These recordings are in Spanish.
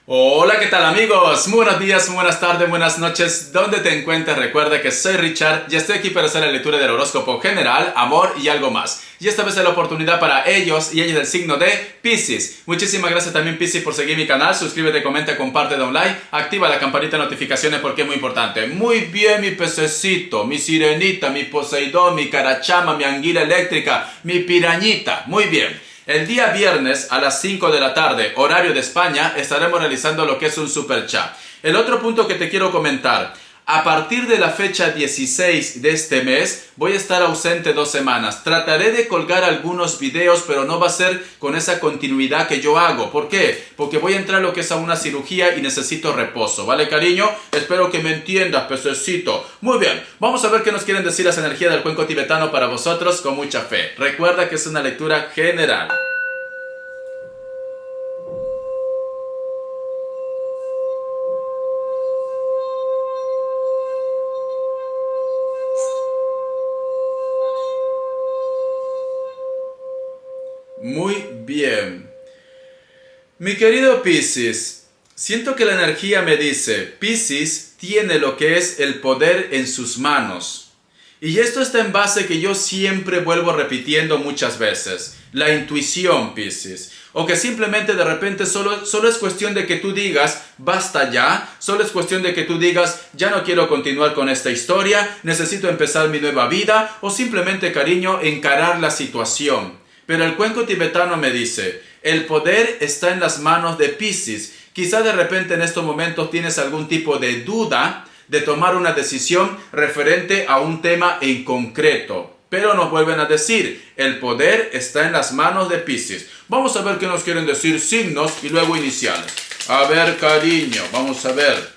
Hola, ¿qué tal amigos? Muy buenos días, muy buenas tardes, buenas noches. ¿Dónde te encuentres? Recuerda que soy Richard y estoy aquí para hacer la lectura del horóscopo general, amor y algo más. Y esta vez es la oportunidad para ellos y ellas del signo de Piscis. Muchísimas gracias también Piscis por seguir mi canal. Suscríbete, comenta, comparte, da un like. Activa la campanita de notificaciones porque es muy importante. Muy bien mi pececito, mi sirenita, mi Poseidón, mi carachama, mi anguila eléctrica, mi pirañita. Muy bien. El día viernes a las 5 de la tarde, horario de España, estaremos realizando lo que es un super chat. El otro punto que te quiero comentar, a partir de la fecha 16 de este mes, voy a estar ausente 2 semanas. Trataré de colgar algunos videos, pero no va a ser con esa continuidad que yo hago. ¿Por qué? Porque voy a entrar a lo que es a una cirugía y necesito reposo. ¿Vale, cariño? Espero que me entiendas, pececito. Muy bien, vamos a ver qué nos quieren decir las energías del cuenco tibetano para vosotros con mucha fe. Recuerda que es una lectura general. Muy bien. Mi querido Piscis, siento que la energía me dice, Piscis tiene lo que es el poder en sus manos. Y esto está en base que yo siempre vuelvo repitiendo muchas veces. La intuición, Piscis. O que simplemente de repente solo es cuestión de que tú digas, basta ya. Solo es cuestión de que tú digas, ya no quiero continuar con esta historia. Necesito empezar mi nueva vida. O simplemente, cariño, encarar la situación. Pero el cuenco tibetano me dice, el poder está en las manos de Piscis. Quizá de repente en estos momentos tienes algún tipo de duda de tomar una decisión referente a un tema en concreto. Pero nos vuelven a decir, el poder está en las manos de Piscis. Vamos a ver qué nos quieren decir signos y luego iniciales. A ver, cariño, vamos a ver.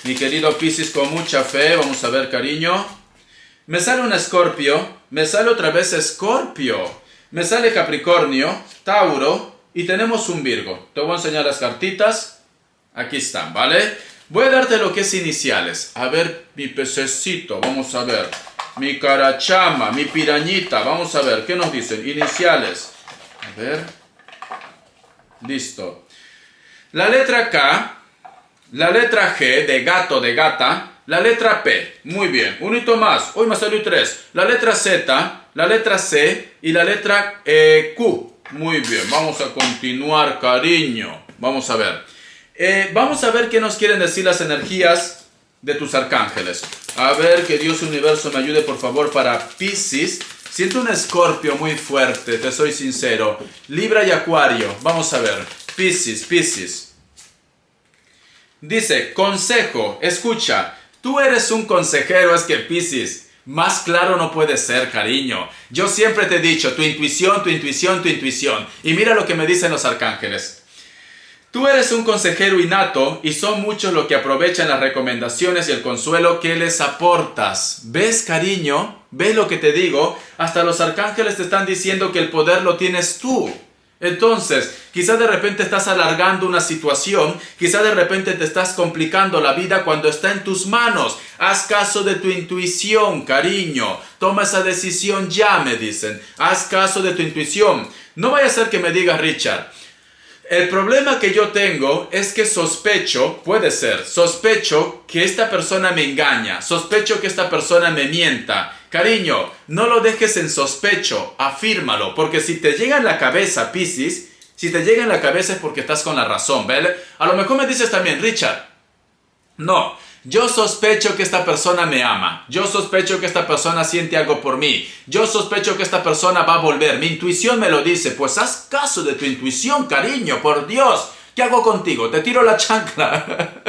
Mi querido Piscis con mucha fe, vamos a ver, cariño. Me sale un Escorpio, me sale otra vez Escorpio, me sale Capricornio, Tauro y tenemos un Virgo. Te voy a enseñar las cartitas. Aquí están, ¿vale? Voy a darte lo que es iniciales. A ver, mi pececito, vamos a ver. Mi carachama, mi pirañita, vamos a ver, ¿qué nos dicen? Iniciales. A ver. Listo. La letra K, la letra G de gato, de gata. La letra P, muy bien, un hito más, hoy me salió 3. La letra Z, la letra C y la letra Q. Muy bien, vamos a continuar, cariño. Vamos a ver. Vamos a ver qué nos quieren decir las energías de tus arcángeles. A ver, que Dios Universo me ayude por favor para Piscis. Siento un Escorpio muy fuerte, te soy sincero. Libra y Acuario, vamos a ver. Piscis. Dice, consejo, escucha. Tú eres un consejero, es que Piscis, más claro no puede ser, cariño. Yo siempre te he dicho, tu intuición. Y mira lo que me dicen los arcángeles. Tú eres un consejero innato y son muchos los que aprovechan las recomendaciones y el consuelo que les aportas. ¿Ves, cariño? ¿Ves lo que te digo? Hasta los arcángeles te están diciendo que el poder lo tienes tú. Entonces, quizás de repente estás alargando una situación, quizás de repente te estás complicando la vida cuando está en tus manos. Haz caso de tu intuición, cariño. Toma esa decisión ya, me dicen. Haz caso de tu intuición. No vaya a ser que me digas, Richard, el problema que yo tengo es que sospecho que esta persona me engaña, sospecho que esta persona me mienta. Cariño, no lo dejes en sospecho, afírmalo, porque si te llega en la cabeza, Piscis, si te llega en la cabeza es porque estás con la razón, ¿vale? A lo mejor me dices también, Richard, no, yo sospecho que esta persona me ama, yo sospecho que esta persona siente algo por mí, yo sospecho que esta persona va a volver, mi intuición me lo dice, pues haz caso de tu intuición, cariño, por Dios, ¿qué hago contigo? Te tiro la chancla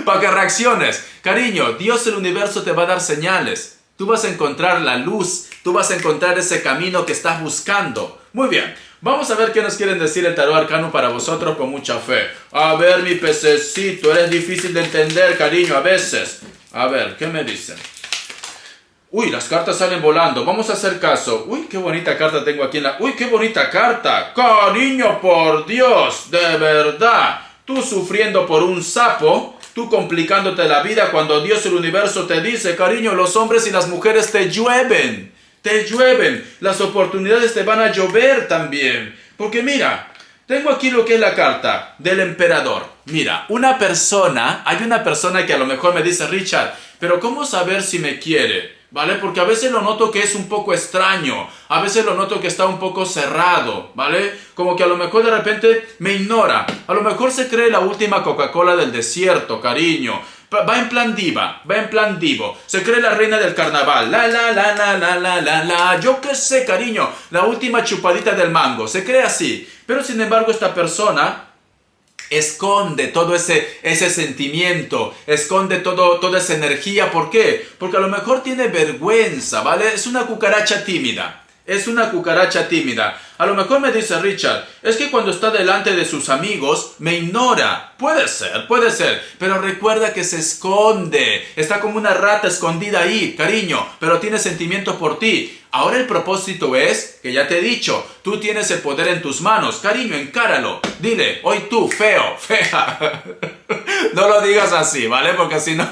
para que reacciones, cariño, Dios el universo te va a dar señales. Tú vas a encontrar la luz, tú vas a encontrar ese camino que estás buscando. Muy bien, vamos a ver qué nos quieren decir el tarot arcano para vosotros con mucha fe. A ver, mi pececito, eres difícil de entender, cariño, a veces. A ver, ¿qué me dicen? Uy, las cartas salen volando, vamos a hacer caso. Uy, qué bonita carta tengo aquí en la... Uy, qué bonita carta. Cariño, por Dios, de verdad. Tú sufriendo por un sapo... Tú complicándote la vida cuando Dios el universo te dice, cariño, los hombres y las mujeres te llueven, las oportunidades te van a llover también. Porque mira, Tengo aquí lo que es la carta del emperador. Mira, hay una persona que a lo mejor me dice, Richard, pero ¿cómo saber si me quiere? ¿Vale? Porque a veces lo noto que es un poco extraño, a veces lo noto que está un poco cerrado, ¿vale? Como que a lo mejor de repente me ignora, a lo mejor se cree la última Coca-Cola del desierto, cariño. Va en plan diva, va en plan divo, se cree la reina del carnaval, yo qué sé, cariño, la última chupadita del mango, se cree así. Pero sin embargo esta persona esconde todo ese sentimiento, esconde toda esa energía. ¿Por qué? Porque a lo mejor tiene vergüenza, ¿vale? Es una cucaracha tímida. Es una cucaracha tímida. A lo mejor me dice Richard, es que cuando está delante de sus amigos me ignora. Puede ser, pero recuerda que se esconde. Está como una rata escondida ahí, cariño, pero tiene sentimientos por ti. Ahora el propósito es, que ya te he dicho, tú tienes el poder en tus manos. Cariño, encáralo. Dile, hoy tú, feo, fea. No lo digas así, ¿vale? Porque si no,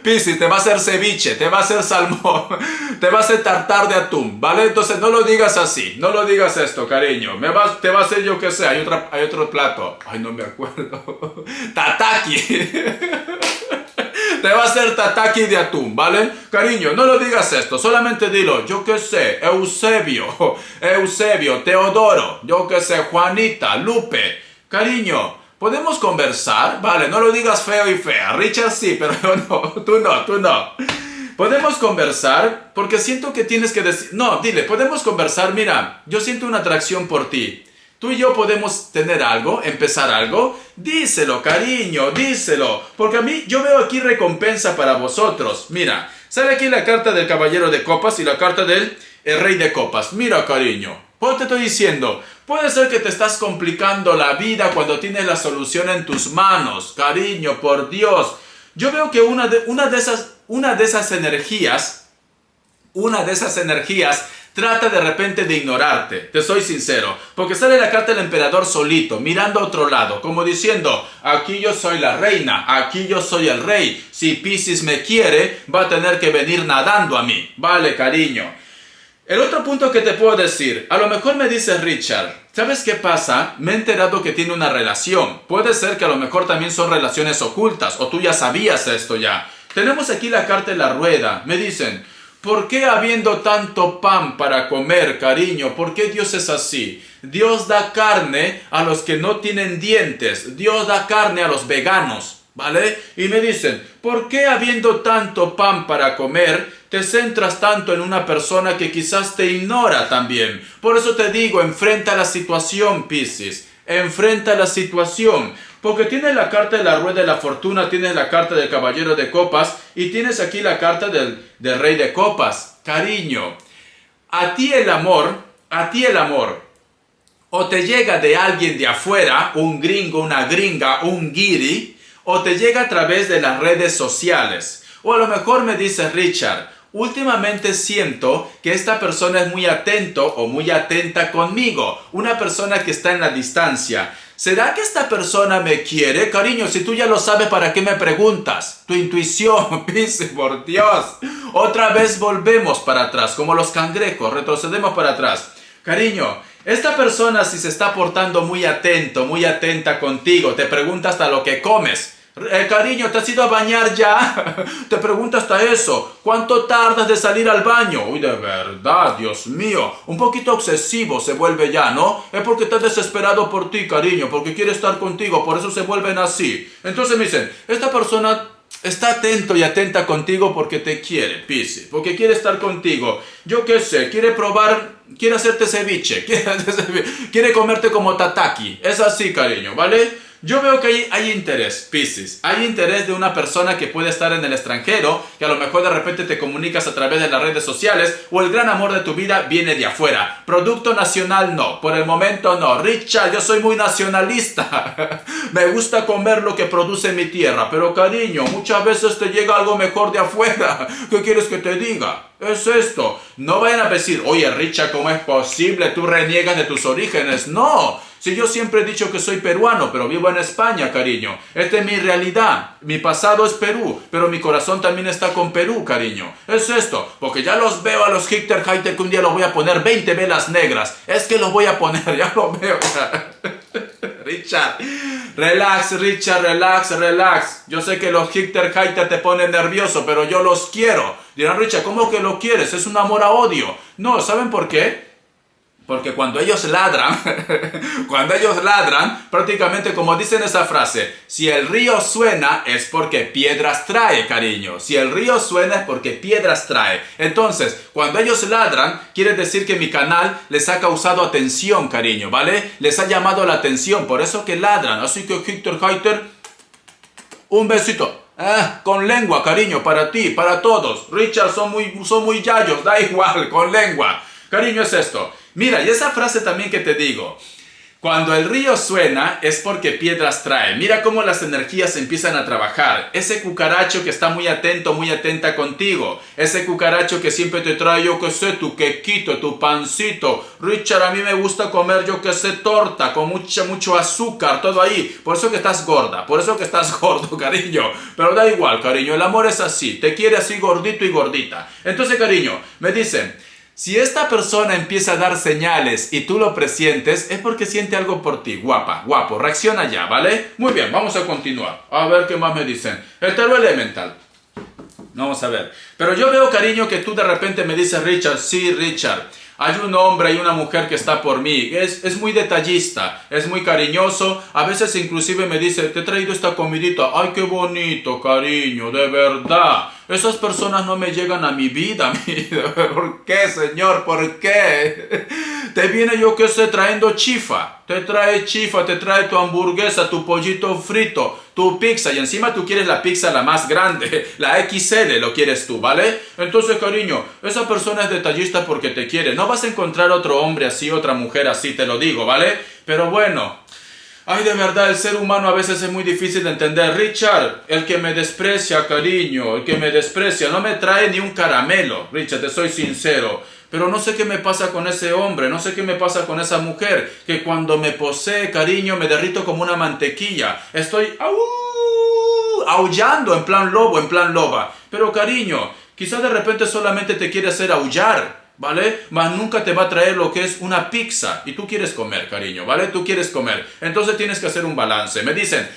Piscis, te va a hacer ceviche, te va a hacer salmón, te va a hacer tartar de atún, ¿vale? Entonces no lo digas así, no lo digas esto, cariño. Te va a hacer, yo qué sé, hay otro plato. Ay, no me acuerdo. Tataki. Te va a hacer tataki de atún, ¿vale? Cariño, no lo digas esto, solamente dilo, yo qué sé, Eusebio, Teodoro, yo qué sé, Juanita, Lupe. Cariño, ¿podemos conversar? Vale, no lo digas feo y fea. Richard sí, pero yo no, tú no. ¿Podemos conversar? Porque siento que tienes que decir... No, dile, ¿podemos conversar? Mira, yo siento una atracción por ti. Tú y yo podemos tener algo, empezar algo. Díselo, cariño, díselo. Porque a mí, yo veo aquí recompensa para vosotros. Mira, sale aquí la carta del caballero de copas y la carta del rey de copas. Mira, cariño, pues te estoy diciendo, puede ser que te estás complicando la vida cuando tienes la solución en tus manos. Cariño, por Dios. Yo veo que una de esas energías trata de repente de ignorarte, te soy sincero, porque sale la carta del emperador solito, mirando a otro lado, como diciendo, aquí yo soy la reina, aquí yo soy el rey, si Piscis me quiere, va a tener que venir nadando a mí, vale, cariño. El otro punto que te puedo decir, a lo mejor me dice Richard, ¿sabes qué pasa? Me he enterado que tiene una relación, puede ser que a lo mejor también son relaciones ocultas, o tú ya sabías esto ya. Tenemos aquí la carta de la rueda, me dicen, ¿por qué habiendo tanto pan para comer, cariño? ¿Por qué Dios es así? Dios da carne a los que no tienen dientes. Dios da carne a los veganos, ¿vale? Y me dicen, ¿por qué habiendo tanto pan para comer, te centras tanto en una persona que quizás te ignora también? Por eso te digo, enfrenta la situación, Piscis. Enfrenta la situación. Porque tienes la carta de la rueda de la fortuna, tienes la carta del caballero de copas y tienes aquí la carta del rey de copas. Cariño, a ti el amor, o te llega de alguien de afuera, un gringo, una gringa, un guiri, o te llega a través de las redes sociales. O a lo mejor me dice Richard, últimamente siento que esta persona es muy atento o muy atenta conmigo, una persona que está en la distancia. ¿Será que esta persona me quiere? Cariño, si tú ya lo sabes, ¿para qué me preguntas? Tu intuición, Piscis, por Dios. Otra vez volvemos para atrás, como los cangrejos, retrocedemos para atrás. Cariño, esta persona si se está portando muy atento, muy atenta contigo, te pregunta hasta lo que comes. Cariño, ¿te has ido a bañar ya? Te pregunta hasta eso. ¿Cuánto tardas de salir al baño? Uy, de verdad, Dios mío. Un poquito obsesivo se vuelve ya, ¿no? Es porque está desesperado por ti, cariño, porque quiere estar contigo, por eso se vuelven así. Entonces me dicen, esta persona está atento y atenta contigo porque te quiere, Piscis, porque quiere estar contigo. Yo qué sé, quiere hacerte ceviche, quiere comerte como tataki. Es así, cariño, ¿vale? Yo veo que hay interés, Piscis. Hay interés de una persona que puede estar en el extranjero, que a lo mejor de repente te comunicas a través de las redes sociales, o el gran amor de tu vida viene de afuera. Producto nacional no, por el momento no. Richard, yo soy muy nacionalista. Me gusta comer lo que produce mi tierra, pero cariño, muchas veces te llega algo mejor de afuera. ¿Qué quieres que te diga? Es esto. No vayan a decir, oye Richard, ¿cómo es posible? Tú reniegas de tus orígenes. No. Si yo siempre he dicho que soy peruano, pero vivo en España, cariño. Esta es mi realidad. Mi pasado es Perú, pero mi corazón también está con Perú, cariño. Es esto, porque ya los veo a los Hitter que un día los voy a poner 20 velas negras. Es que los voy a poner, ya lo veo. Richard, Richard, relax. Yo sé que los Hitter te ponen nervioso, pero yo los quiero. Dirán, Richard, ¿cómo que lo quieres? Es un amor a odio. No, ¿saben por qué? Porque cuando ellos ladran, prácticamente como dicen esa frase, si el río suena es porque piedras trae, cariño. Si el río suena es porque piedras trae. Entonces, cuando ellos ladran, quiere decir que mi canal les ha causado atención, cariño, ¿vale? Les ha llamado la atención, por eso que ladran. Así que, Hitter, un besito. Con lengua, cariño, para ti, para todos. Richard, son muy yayos, da igual, con lengua. Cariño, es esto. Mira, y esa frase también que te digo, cuando el río suena es porque piedras trae. Mira cómo las energías empiezan a trabajar. Ese cucaracho que está muy atento, muy atenta contigo. Ese cucaracho que siempre te trae, yo qué sé, tu quequito, tu pancito. Richard, a mí me gusta comer, yo qué sé, torta con mucho azúcar, todo ahí. Por eso que estás gorda, por eso que estás gordo, cariño. Pero da igual, cariño, el amor es así. Te quiere así gordito y gordita. Entonces, cariño, me dicen, si esta persona empieza a dar señales y tú lo presientes, es porque siente algo por ti. Guapa, guapo, reacciona ya, ¿vale? Muy bien, vamos a continuar. A ver qué más me dicen. El tarot elemental. Vamos a ver. Pero yo veo, cariño, que tú de repente me dices, Richard, sí, Richard. Hay un hombre y una mujer que está por mí. Es muy detallista, es muy cariñoso. A veces inclusive me dice, te he traído esta comidita. Ay, qué bonito, cariño, de verdad. Esas personas no me llegan a mi vida. ¿Por qué, señor? ¿Por qué? Te viene, yo qué sé, trayendo chifa. Te trae chifa, te trae tu hamburguesa, tu pollito frito, tu pizza. Y encima tú quieres la pizza la más grande, la XL lo quieres tú, ¿vale? Entonces, cariño, esa persona es detallista porque te quiere. No vas a encontrar otro hombre así, otra mujer así, te lo digo, ¿vale? Pero bueno, ay, de verdad, el ser humano a veces es muy difícil de entender. Richard, el que me desprecia, cariño, el que me desprecia, no me trae ni un caramelo. Richard, te soy sincero. Pero no sé qué me pasa con ese hombre, no sé qué me pasa con esa mujer, que cuando me posee, cariño, me derrito como una mantequilla. Estoy aullando en plan lobo, en plan loba. Pero cariño, quizás de repente solamente te quiere hacer aullar, ¿vale? Mas nunca te va a traer lo que es una pizza. Y tú quieres comer, cariño, ¿vale? Tú quieres comer. Entonces tienes que hacer un balance. Me dicen,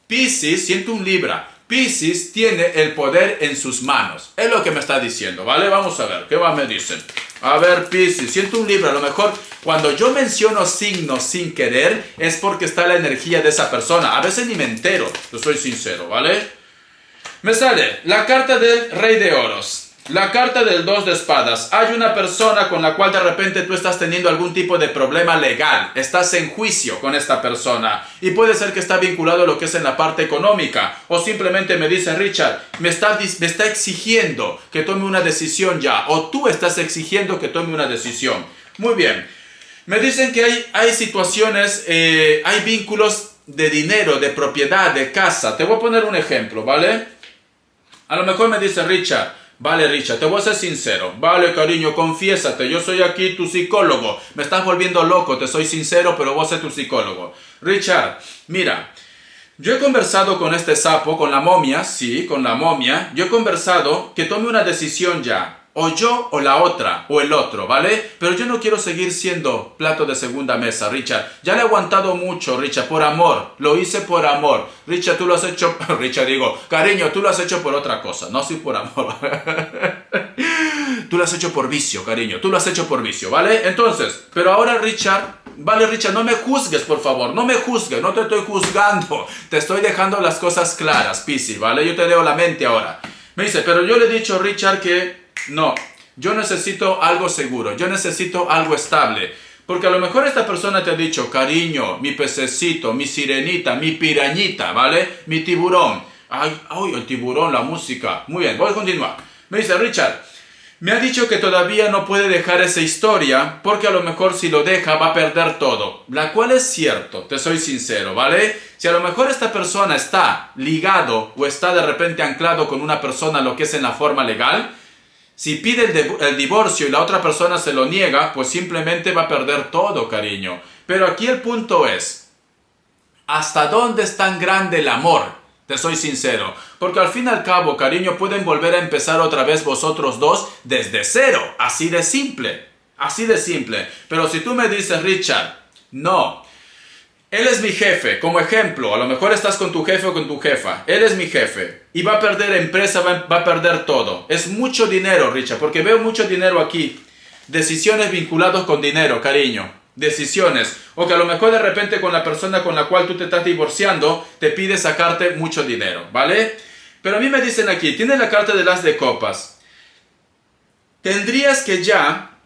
Piscis, 101 Libra. Piscis tiene el poder en sus manos. Es lo que me está diciendo, ¿vale? Vamos a ver, ¿qué más me dicen? A ver, Piscis, 101 Libra. A lo mejor cuando yo menciono signos sin querer es porque está la energía de esa persona. A veces ni me entero, yo soy sincero, ¿vale? Me sale la carta del Rey de Oros. La carta del 2 de espadas. Hay una persona con la cual de repente tú estás teniendo algún tipo de problema legal. Estás en juicio con esta persona. Y puede ser que está vinculado a lo que es en la parte económica. O simplemente me dice, Richard, me está exigiendo que tome una decisión ya. O tú estás exigiendo que tome una decisión. Muy bien. Me dicen que hay situaciones, hay vínculos de dinero, de propiedad, de casa. Te voy a poner un ejemplo, ¿vale? A lo mejor me dice, Richard, vale, Richard, te voy a ser sincero. Vale, cariño, confiésate. Yo soy aquí tu psicólogo. Me estás volviendo loco, te soy sincero, pero voy a ser tu psicólogo. Richard, mira, yo he conversado con este sapo, con la momia, sí, con la momia. Yo he conversado que tome una decisión ya. O yo o la otra, o el otro, ¿vale? Pero yo no quiero seguir siendo plato de segunda mesa, Richard. Ya le he aguantado mucho, Richard, por amor. Lo hice por amor. Richard, tú lo has hecho... Richard, digo, cariño, tú lo has hecho por otra cosa. No, sí por amor. Tú lo has hecho por vicio, cariño. Tú lo has hecho por vicio, ¿vale? Entonces, pero ahora, Richard... Vale, Richard, no me juzgues, por favor. No me juzgues, no te estoy juzgando. Te estoy dejando las cosas claras, Piscis, ¿vale? Yo te leo la mente ahora. Me dice, pero yo le he dicho, Richard, que... No, yo necesito algo seguro, yo necesito algo estable. Porque a lo mejor esta persona te ha dicho, cariño, mi pececito, mi sirenita, mi pirañita, ¿vale? Mi tiburón. Ay, el tiburón, la música. Muy bien, voy a continuar. Me dice, Richard, me ha dicho que todavía no puede dejar esa historia porque a lo mejor si lo deja va a perder todo. La cual es cierto, te soy sincero, ¿vale? Si a lo mejor esta persona está ligado o está de repente anclado con una persona lo que es en la forma legal... Si pide el divorcio y la otra persona se lo niega, pues simplemente va a perder todo, cariño. Pero aquí el punto es, ¿hasta dónde es tan grande el amor? Te soy sincero, porque al fin y al cabo, cariño, pueden volver a empezar otra vez vosotros dos desde cero, así de simple, así de simple. Pero si tú me dices, Richard, no, él es mi jefe, como ejemplo, a lo mejor estás con tu jefe o con tu jefa, él es mi jefe y va a perder empresa, va a perder todo. Es mucho dinero, Richard, porque veo mucho dinero aquí. Decisiones vinculadas con dinero, cariño. Decisiones. O que a lo mejor de repente con la persona con la cual tú te estás divorciando, te pide sacarte mucho dinero, ¿vale? Pero a mí me dicen aquí, tienes la carta del as de copas. Tendrías que ya,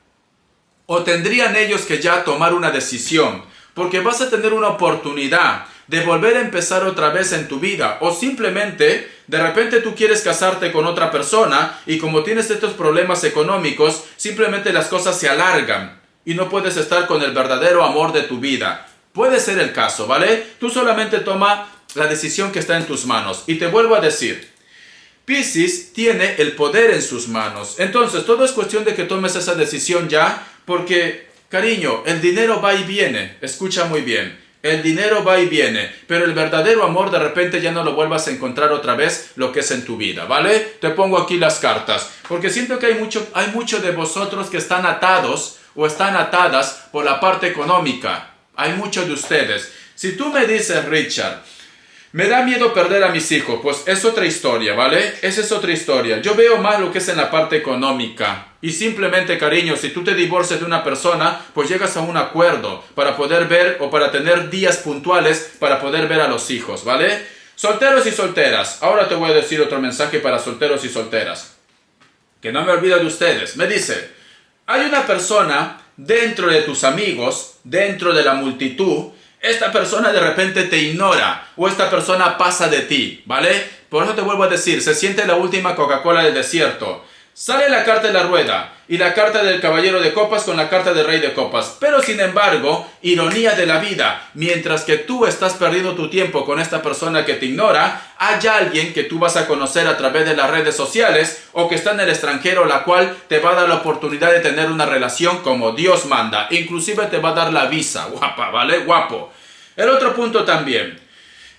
o tendrían ellos que ya tomar una decisión, porque vas a tener una oportunidad de volver a empezar otra vez en tu vida, o simplemente, de repente tú quieres casarte con otra persona y como tienes estos problemas económicos, simplemente las cosas se alargan y no puedes estar con el verdadero amor de tu vida. Puede ser el caso, ¿vale? Tú solamente toma la decisión que está en tus manos. Y te vuelvo a decir, Piscis tiene el poder en sus manos. Entonces, todo es cuestión de que tomes esa decisión ya, porque, cariño, el dinero va y viene. Escucha muy bien. El dinero va y viene, pero el verdadero amor de repente ya no lo vuelvas a encontrar otra vez lo que es en tu vida, ¿vale? Te pongo aquí las cartas, porque siento que hay mucho de vosotros que están atados o están atadas por la parte económica. Hay muchos de ustedes. Si tú me dices, Richard, me da miedo perder a mis hijos, pues es otra historia, ¿vale? Esa es otra historia. Yo veo más lo que es en la parte económica. Y simplemente, cariño, si tú te divorcias de una persona, pues llegas a un acuerdo para poder ver o para tener días puntuales para poder ver a los hijos, ¿vale? Solteros y solteras. Ahora te voy a decir otro mensaje para solteros y solteras. Que no me olvido de ustedes. Me dice, hay una persona dentro de tus amigos, dentro de la multitud. Esta persona de repente te ignora o esta persona pasa de ti, ¿vale? Por eso te vuelvo a decir, se siente la última Coca-Cola del desierto. Sale la carta de la rueda y la carta del caballero de copas con la carta del rey de copas. Pero sin embargo, ironía de la vida, mientras que tú estás perdiendo tu tiempo con esta persona que te ignora, hay alguien que tú vas a conocer a través de las redes sociales o que está en el extranjero, la cual te va a dar la oportunidad de tener una relación como Dios manda. Inclusive te va a dar la visa, guapa, ¿vale? Guapo. El otro punto también.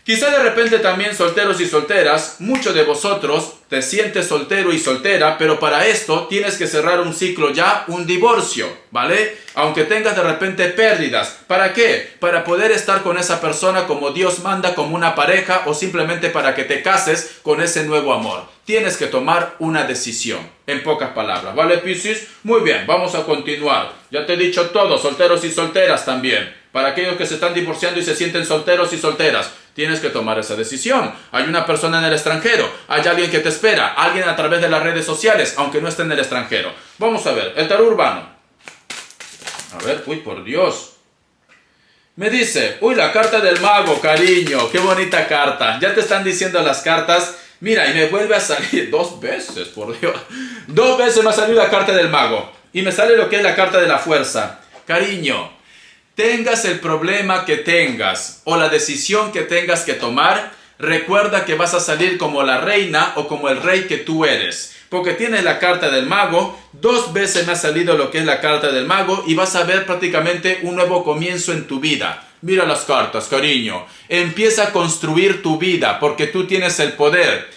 Quizá de repente también solteros y solteras, muchos de vosotros te sientes soltero y soltera, pero para esto tienes que cerrar un ciclo ya, un divorcio, ¿vale? Aunque tengas de repente pérdidas. ¿Para qué? Para poder estar con esa persona como Dios manda, como una pareja, o simplemente para que te cases con ese nuevo amor. Tienes que tomar una decisión, en pocas palabras, ¿vale, Piscis? Muy bien, vamos a continuar. Ya te he dicho todo, solteros y solteras también. Para aquellos que se están divorciando y se sienten solteros y solteras, tienes que tomar esa decisión. Hay una persona en el extranjero, hay alguien que te espera, alguien a través de las redes sociales, aunque no esté en el extranjero. Vamos a ver, el tarot urbano. A ver, uy, por Dios. Me dice, uy, la carta del mago, cariño, qué bonita carta. Ya te están diciendo las cartas. Mira, y me vuelve a salir 2 veces, por Dios. 2 veces me ha salido la carta del mago. Y me sale lo que es la carta de la fuerza. Cariño, tengas el problema que tengas o la decisión que tengas que tomar, recuerda que vas a salir como la reina o como el rey que tú eres. Porque tienes la carta del mago, 2 veces me ha salido lo que es la carta del mago y vas a ver prácticamente un nuevo comienzo en tu vida. Mira las cartas, cariño. Empieza a construir tu vida porque tú tienes el poder.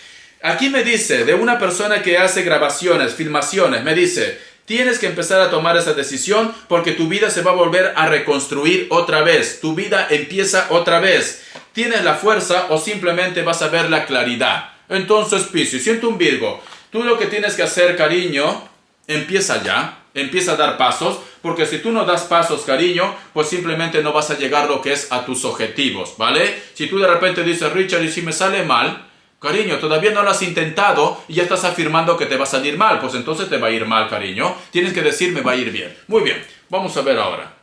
Aquí me dice de una persona que hace grabaciones, filmaciones, me dice, tienes que empezar a tomar esa decisión porque tu vida se va a volver a reconstruir otra vez. Tu vida empieza otra vez. ¿Tienes la fuerza o simplemente vas a ver la claridad? Entonces, Piscis, siento un Virgo. Tú lo que tienes que hacer, cariño, empieza ya. Empieza a dar pasos, porque si tú no das pasos, cariño, pues simplemente no vas a llegar lo que es a tus objetivos, ¿vale? Si tú de repente dices, Richard, ¿y si me sale mal? Cariño, todavía no lo has intentado y ya estás afirmando que te va a salir mal. Pues entonces te va a ir mal, cariño. Tienes que decir, me va a ir bien. Muy bien, vamos a ver ahora.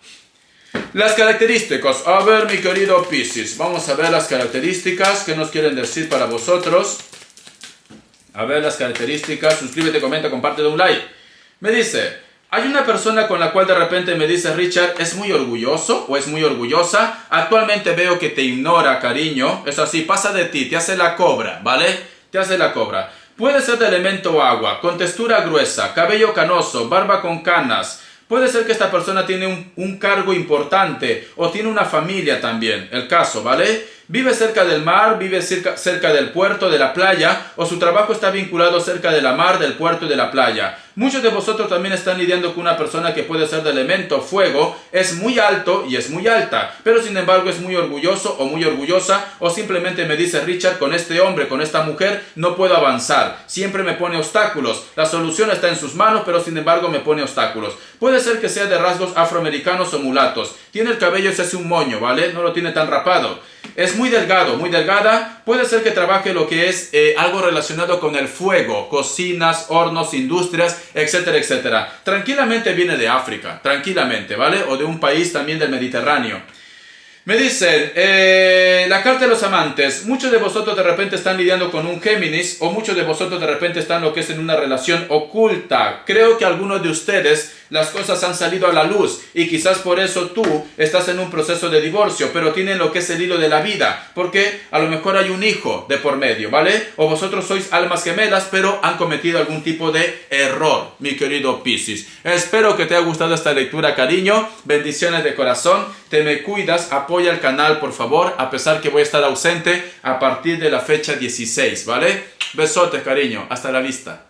Las características. A ver, mi querido Piscis. Vamos a ver las características que nos quieren decir para vosotros. A ver las características. Suscríbete, comenta, comparte, da un like. Me dice, hay una persona con la cual de repente me dice, Richard, es muy orgulloso o es muy orgullosa. Actualmente veo que te ignora, cariño. Es así, pasa de ti, te hace la cobra, ¿vale? Te hace la cobra. Puede ser de elemento agua, con textura gruesa, cabello canoso, barba con canas. Puede ser que esta persona tiene un cargo importante o tiene una familia también, el caso, ¿vale? Vive cerca del mar, vive cerca del puerto, de la playa, o su trabajo está vinculado cerca de la mar, del puerto y de la playa. Muchos de vosotros también están lidiando con una persona que puede ser de elemento fuego, es muy alto y es muy alta, pero sin embargo es muy orgulloso o muy orgullosa, o simplemente me dice: Richard, con este hombre, con esta mujer, no puedo avanzar, siempre me pone obstáculos, la solución está en sus manos, pero sin embargo me pone obstáculos. Puede ser que sea de rasgos afroamericanos o mulatos, tiene el cabello, se hace un moño, ¿vale? No lo tiene tan rapado. Es muy delgado, muy delgada. Puede ser que trabaje lo que es algo relacionado con el fuego, cocinas, hornos, industrias, etcétera, etcétera. Tranquilamente viene de África, tranquilamente, ¿vale? O de un país también del Mediterráneo. Me dicen, la carta de los amantes. Muchos de vosotros de repente están lidiando con un Géminis, o muchos de vosotros de repente están lo que es en una relación oculta. Creo que algunos de ustedes las cosas han salido a la luz y quizás por eso tú estás en un proceso de divorcio, pero tienen lo que es el hilo de la vida, porque a lo mejor hay un hijo de por medio, ¿vale? O vosotros sois almas gemelas, pero han cometido algún tipo de error, mi querido Piscis. Espero que te haya gustado esta lectura, cariño. Bendiciones de corazón. Te me cuidas, apoya el canal, por favor, a pesar que voy a estar ausente a partir de la fecha 16, ¿vale? Besotes, cariño. Hasta la vista.